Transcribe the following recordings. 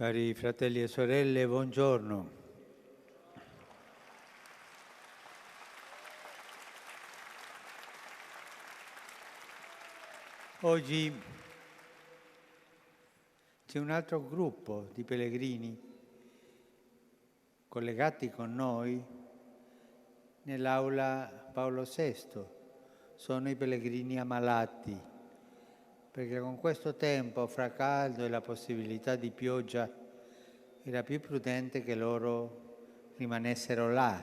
Cari fratelli e sorelle, buongiorno. Oggi c'è un altro gruppo di pellegrini collegati con noi nell'aula Paolo VI. Sono i pellegrini ammalati, perché con questo tempo fra caldo e la possibilità di pioggia era più prudente che loro rimanessero là,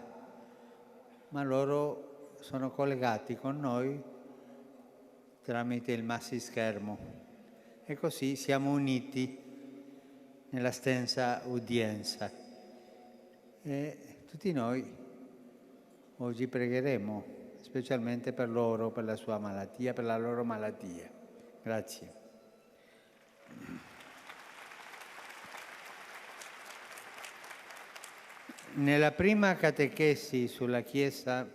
ma loro sono collegati con noi tramite il maxischermo e così siamo uniti nella stessa udienza. E tutti noi oggi pregheremo, specialmente per loro, per la sua malattia, per la loro malattia. Grazie. Nella prima catechesi sulla Chiesa,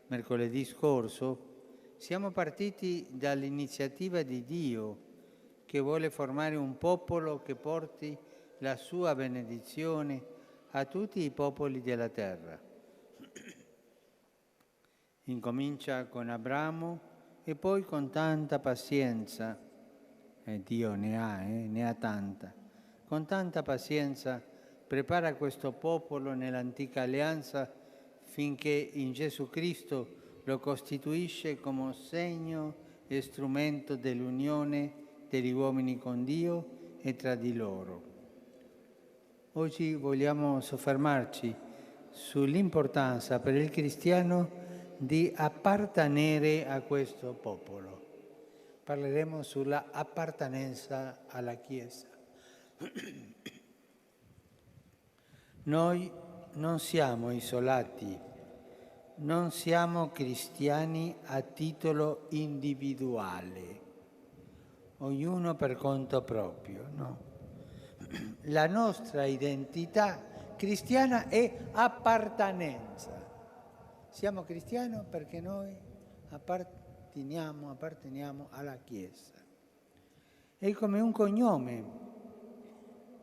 mercoledì scorso, siamo partiti dall'iniziativa di Dio che vuole formare un popolo che porti la sua benedizione a tutti i popoli della terra. Incomincia con Abramo e poi con tanta pazienza, e Dio ne ha tanta, con tanta pazienza prepara questo popolo nell'antica alleanza finché in Gesù Cristo lo costituisce come segno e strumento dell'unione degli uomini con Dio e tra di loro. Oggi vogliamo soffermarci sull'importanza per il cristiano di appartenere a questo popolo. Parleremo sulla appartenenza alla Chiesa. Noi non siamo isolati, non siamo cristiani a titolo individuale, ognuno per conto proprio, no? La nostra identità cristiana è appartenenza. Siamo cristiani perché noi apparteniamo alla Chiesa. È come un cognome.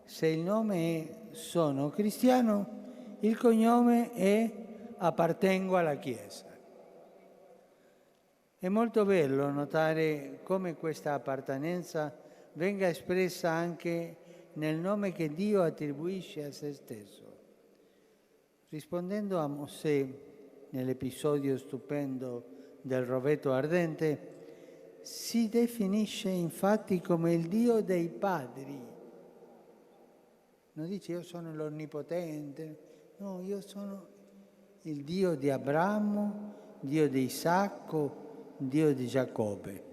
Se il nome è sono cristiano, il cognome è appartengo alla Chiesa. È molto bello notare come questa appartenenza venga espressa anche nel nome che Dio attribuisce a se stesso. Rispondendo a Mosè nell'episodio stupendo del rovetto ardente, si definisce infatti come il Dio dei padri. Non dice io sono l'Onnipotente, no, io sono il Dio di Abramo, Dio di Isacco, Dio di Giacobbe.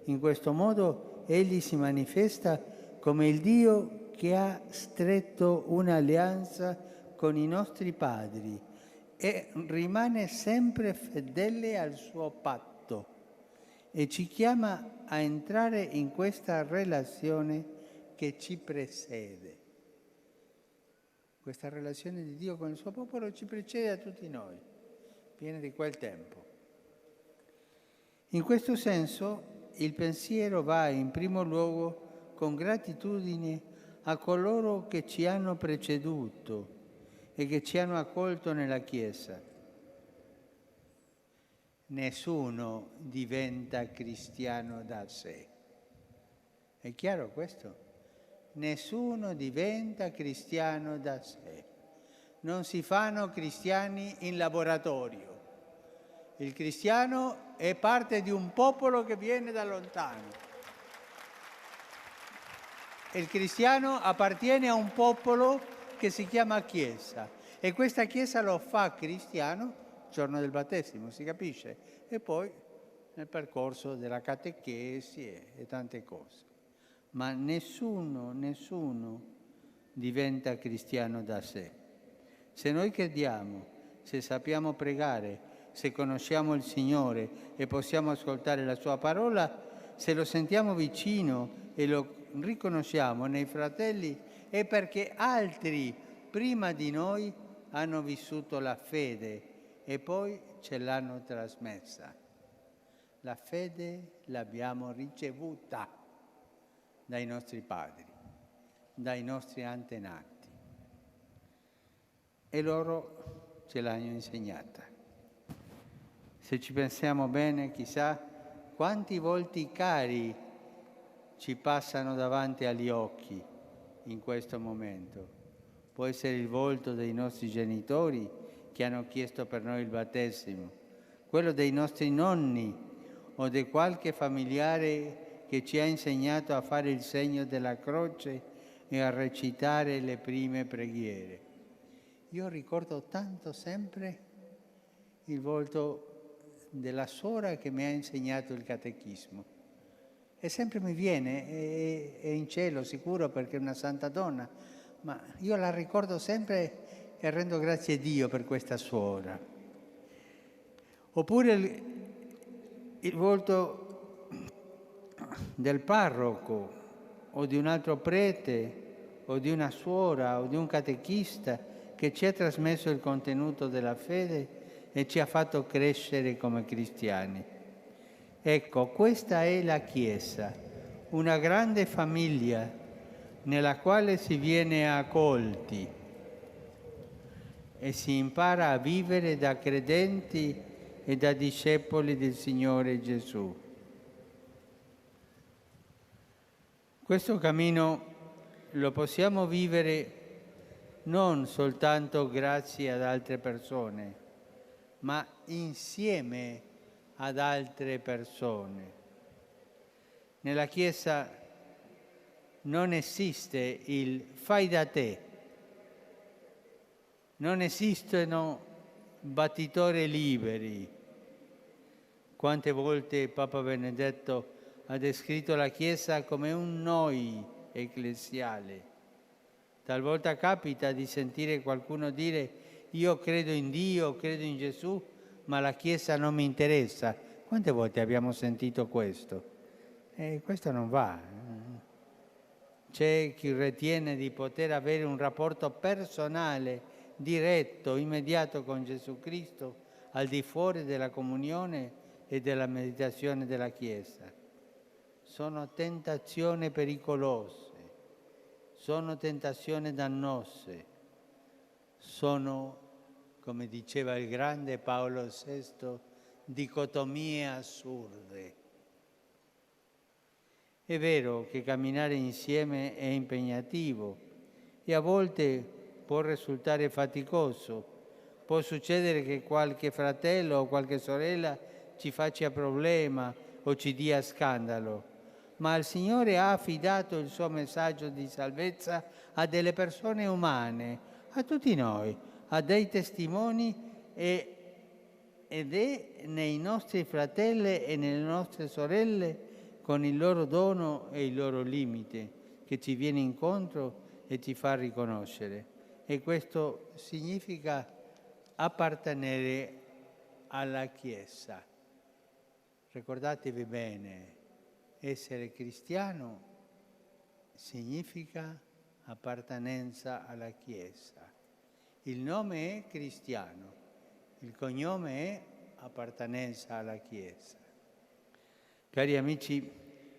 In questo modo egli si manifesta come il Dio che ha stretto un'alleanza con i nostri padri e rimane sempre fedele al suo patto e ci chiama a entrare in questa relazione che ci precede. Questa relazione di Dio con il suo popolo ci precede a tutti noi, viene di quel tempo. In questo senso il pensiero va in primo luogo con gratitudine a coloro che ci hanno preceduto e che ci hanno accolto nella Chiesa. Nessuno diventa cristiano da sé. È chiaro questo? Nessuno diventa cristiano da sé. Non si fanno cristiani in laboratorio. Il cristiano è parte di un popolo che viene da lontano. Il cristiano appartiene a un popolo che si chiama Chiesa e questa Chiesa lo fa cristiano il giorno del battesimo, si capisce? E poi nel percorso della catechesi e tante cose. Ma nessuno diventa cristiano da sé. Se noi crediamo, se sappiamo pregare, se conosciamo il Signore e possiamo ascoltare la Sua parola, se lo sentiamo vicino e lo riconosciamo nei fratelli, è perché altri prima di noi hanno vissuto la fede e poi ce l'hanno trasmessa. La fede l'abbiamo ricevuta dai nostri padri. dai nostri antenati e loro ce l'hanno insegnata. Se ci pensiamo bene, chissà quanti volti cari ci passano davanti agli occhi in questo momento. Può essere il volto dei nostri genitori che hanno chiesto per noi il battesimo, quello dei nostri nonni o di qualche familiare che ci ha insegnato a fare il segno della croce e a recitare le prime preghiere. Io ricordo tanto sempre il volto della suora che mi ha insegnato il catechismo. E sempre mi viene, è in cielo sicuro perché è una santa donna, ma io la ricordo sempre e rendo grazie a Dio per questa suora. Oppure il volto del parroco o di un altro prete o di una suora o di un catechista che ci ha trasmesso il contenuto della fede e ci ha fatto crescere come cristiani. Ecco, questa è la Chiesa, una grande famiglia nella quale si viene accolti e si impara a vivere da credenti e da discepoli del Signore Gesù. Questo cammino lo possiamo vivere non soltanto grazie ad altre persone, ma insieme ad altre persone. Nella Chiesa non esiste il fai da te, non esistono battitori liberi. Quante volte Papa Benedetto ha descritto la Chiesa come un noi ecclesiale. Talvolta capita di sentire qualcuno dire io credo in Dio, credo in Gesù, ma la Chiesa non mi interessa. Quante volte abbiamo sentito questo? Questo non va. C'è chi ritiene di poter avere un rapporto personale, diretto, immediato con Gesù Cristo, al di fuori della comunione e della meditazione della Chiesa. Sono tentazioni pericolose, sono tentazioni dannose, sono, come diceva il grande Paolo VI, dicotomie assurde. È vero che camminare insieme è impegnativo e a volte può risultare faticoso. Può succedere che qualche fratello o qualche sorella ci faccia problema o ci dia scandalo, ma il Signore ha affidato il suo messaggio di salvezza a delle persone umane, a tutti noi, a dei testimoni ed è nei nostri fratelli e nelle nostre sorelle con il loro dono e il loro limite che ci viene incontro e ci fa riconoscere. E questo significa appartenere alla Chiesa. Ricordatevi bene, essere cristiano significa appartenenza alla Chiesa. Il nome è cristiano, il cognome è appartenenza alla Chiesa. Cari amici,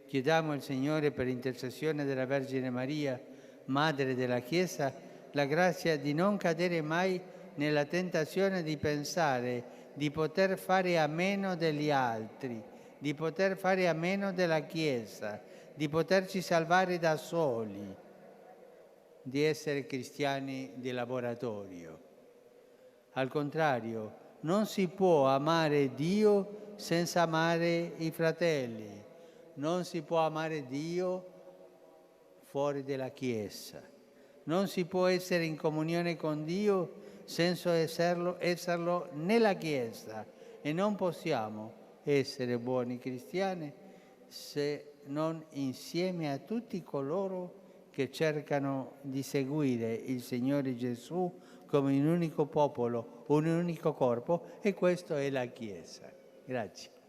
chiediamo al Signore per intercessione della Vergine Maria, Madre della Chiesa, la grazia di non cadere mai nella tentazione di pensare di poter fare a meno degli altri, di poter fare a meno della Chiesa, di poterci salvare da soli, di essere cristiani di laboratorio. Al contrario, non si può amare Dio senza amare i fratelli, non si può amare Dio fuori dalla Chiesa, non si può essere in comunione con Dio senza esserlo nella Chiesa e non possiamo essere buoni cristiani se non insieme a tutti coloro che cercano di seguire il Signore Gesù come un unico popolo, un unico corpo, e questo è la Chiesa. Grazie.